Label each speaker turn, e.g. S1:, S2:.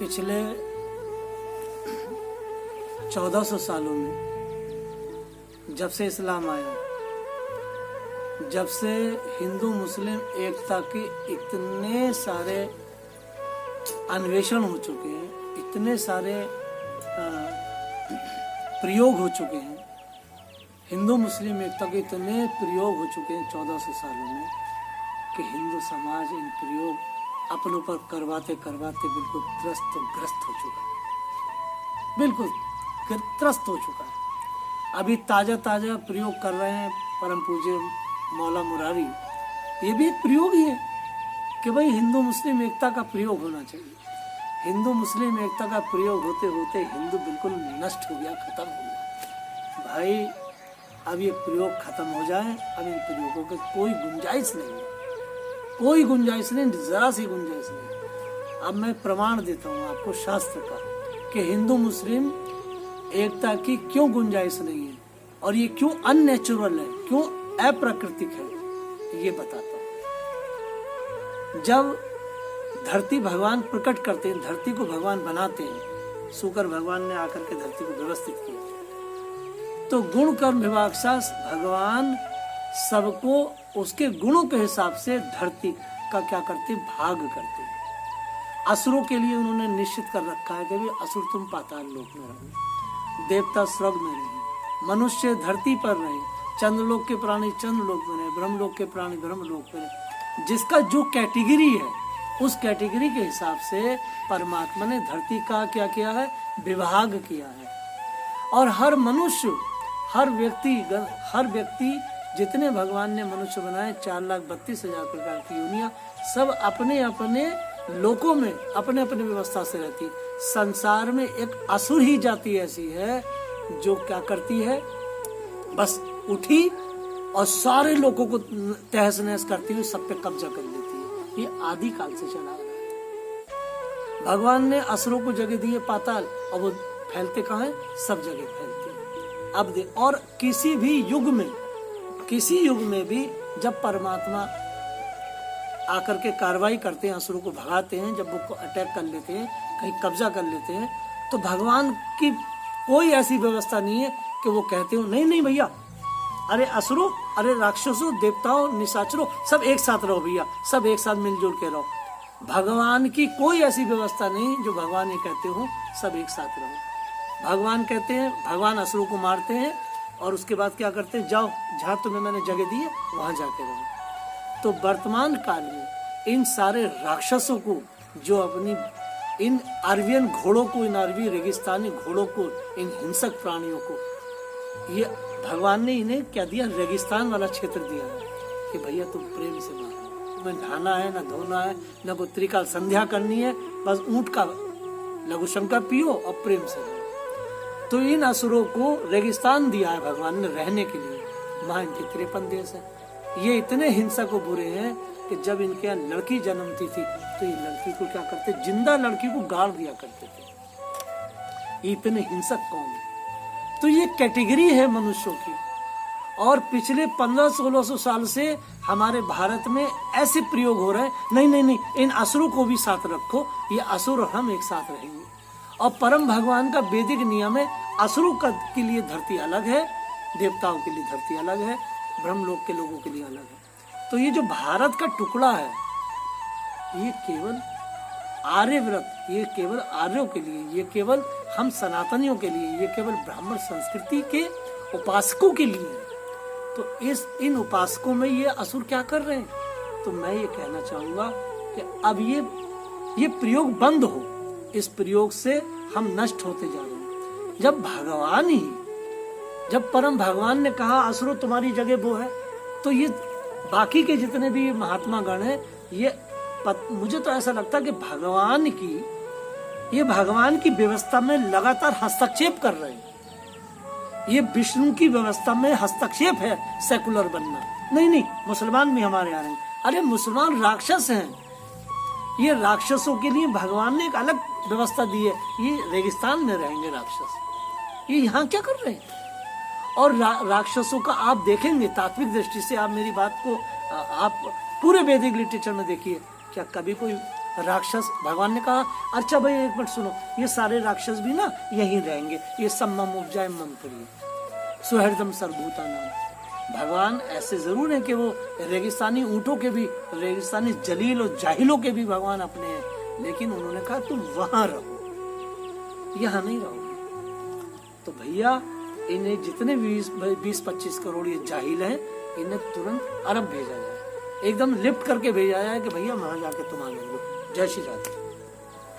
S1: पिछले 1400 सालों में जब से इस्लाम आया, जब से हिंदू मुस्लिम एकता के इतने सारे अन्वेषण हो चुके हैं, इतने सारे प्रयोग हो चुके हैं, हिंदू मुस्लिम एकता के इतने प्रयोग हो चुके हैं 1400 सालों में कि हिंदू समाज इन प्रयोग अपनों पर करवाते करवाते बिल्कुल ग्रस्त हो चुका है, बिल्कुल त्रस्त हो चुका है। अभी ताजा प्रयोग कर रहे हैं परम पूज्य मौला मुरारी। ये भी एक प्रयोग ही है कि भाई हिंदू मुस्लिम एकता का प्रयोग होना चाहिए। हिंदू मुस्लिम एकता का प्रयोग होते होते हिंदू बिल्कुल नष्ट हो गया, खत्म हो गया। भाई अब ये प्रयोग खत्म हो जाए, अब इन प्रयोगों की कोई गुंजाइश नहीं है, कोई गुंजाइश नहीं, जरा सी गुंजाइश नहीं। अब मैं प्रमाण देता हूँ आपको शास्त्र का कि हिंदू मुस्लिम एकता की क्यों गुंजाइश नहीं है और ये क्यों अननेचुरल है, क्यों अप्राकृतिक है, ये बताता हूँ। जब धरती भगवान प्रकट करते हैं, धरती को भगवान बनाते हैं, शुक्र भगवान ने आकर के धरती को व्यवस्थित किया, तो गुण कर्म विभाग से भगवान सबको उसके गुणों के हिसाब से धरती का क्या करते, भाग करते हैं। असुरों के लिए उन्होंने निश्चित कर रखा है कि भी असुर तुम पाताल लोक में रहो, देवता स्वर्ग में रहे, मनुष्य धरती पर रहे, चंद्रलोक के प्राणी चंद्रलोक में रहे, ब्रह्मलोक के प्राणी ब्रह्मलोक में रहे। जिसका जो कैटेगरी है उस कैटेगरी के हिसाब से परमात्मा ने धरती का क्या किया है, विभाग किया है। और हर मनुष्य, हर व्यक्ति जितने भगवान ने मनुष्य बनाए 4,32,000 प्रकार की योनियां, सब अपने अपने लोकों में अपने अपने व्यवस्था से रहती। संसार में एक असुर ही जाति ऐसी है जो क्या करती है, बस उठी और सारे लोगों को तहस नहस करती हुई सब पे कब्जा कर लेती है। ये आदि काल से चला आ रहा है। भगवान ने असुरों को जगह दी है पाताल, और वो फैलते कहाँ है, सब जगह फैलते हैं। अब देख, और किसी युग में भी जब परमात्मा आकर के कार्रवाई करते हैं, असुरों को भगाते हैं, जब वो अटैक कर लेते हैं, कहीं कब्जा कर लेते हैं, तो भगवान की कोई ऐसी व्यवस्था नहीं है कि वो कहते हो नहीं भैया, अरे असुरों, अरे राक्षसों, देवताओं, निशाचरों, सब एक साथ रहो भैया, सब एक साथ मिलजुल के रहो। भगवान की कोई ऐसी व्यवस्था नहीं जो भगवान ये कहते हो सब एक साथ रहो। भगवान कहते हैं, भगवान असुरों को मारते हैं और उसके बाद क्या करते हैं, जाओ जहाँ तुम्हें मैंने जगह दी है वहां जाके रहो। तो वर्तमान काल में इन सारे राक्षसों को, जो अपनी इन अरवियन घोड़ों को, इन अरबी रेगिस्तानी घोड़ों को, इन हिंसक प्राणियों को, ये भगवान ने इन्हें क्या दिया, रेगिस्तान वाला क्षेत्र दिया है कि भैया तुम प्रेम से मारो, तुम्हें नहाना है, न धोना है, न कोई त्रिकाल संध्या करनी है, बस ऊंट का लघु शंकर पियो और प्रेम से रहो। तो इन असुरों को रेगिस्तान दिया है भगवान ने रहने के लिए। वहां इनके 53 देश है। ये इतने हिंसक और बुरे हैं कि जब इनके यहाँ लड़की जन्मती थी तो ये लड़की को क्या करते, जिंदा लड़की को गाड़ दिया करते थे। ये इतने हिंसक कौन है? तो ये कैटेगरी है मनुष्यों की। और पिछले 1500-1600 साल से हमारे भारत में ऐसे प्रयोग हो रहे हैं, नहीं, इन असुरों को भी साथ रखो, ये असुर और हम एक साथ रहेंगे। और परम भगवान का वैदिक नियम है, असुरों के लिए धरती अलग है, देवताओं के लिए धरती अलग है, ब्रह्मलोक के लोगों के लिए अलग है। तो ये जो भारत का टुकड़ा है, ये केवल आर्यव्रत, ये केवल आर्यों के लिए, ये केवल हम सनातनियों के लिए, ये केवल ब्राह्मण संस्कृति के उपासकों के लिए है। तो इन उपासकों में ये असुर क्या कर रहे हैं? तो मैं ये कहना चाहूंगा कि अब ये प्रयोग बंद हो। इस प्रयोग से हम नष्ट होते जा रहे हैं। जब परम भगवान ने कहा असुरो तुम्हारी जगह वो है, तो ये बाकी के जितने भी महात्मा गण हैं, मुझे तो ऐसा लगता है कि भगवान की व्यवस्था में लगातार हस्तक्षेप कर रहे हैं। ये विष्णु की व्यवस्था में हस्तक्षेप है, सेकुलर बनना। नहीं, मुसलमान भी हमारे आ रहे हैं। अरे मुसलमान राक्षस हैं, ये राक्षसों के लिए भगवान ने एक अलग व्यवस्था दी है। ये रेगिस्तान में रहेंगे राक्षस, ये यहाँ क्या कर रहे हैं? और राक्षसों का आप देखेंगे तात्विक दृष्टि से, आप मेरी बात को आप पूरे वैदिक लिटरेचर में देखिए, क्या कभी कोई राक्षस, भगवान ने कहा अच्छा भाई एक मिनट सुनो, ये सारे राक्षस भी ना यहीं रहेंगे, ये सब मम उपजाए मम प्रिय सुहृदम सर्वभूता नाम। भगवान ऐसे जरूर है कि वो रेगिस्तानी ऊंटों के भी, रेगिस्तानी जलील और जाहिलों के भी भगवान अपने हैं, लेकिन उन्होंने कहा तुम वहां रहो, यहां नहीं रहो। तो भैया इन्हें जितने 20-25 करोड़ ये जाहिल हैं, इन्हें तुरंत अरब भेजा जाए, एकदम लिफ्ट करके भेजा जाए कि भैया वहां जाके तुम आ जाओ। जय श्री राधे।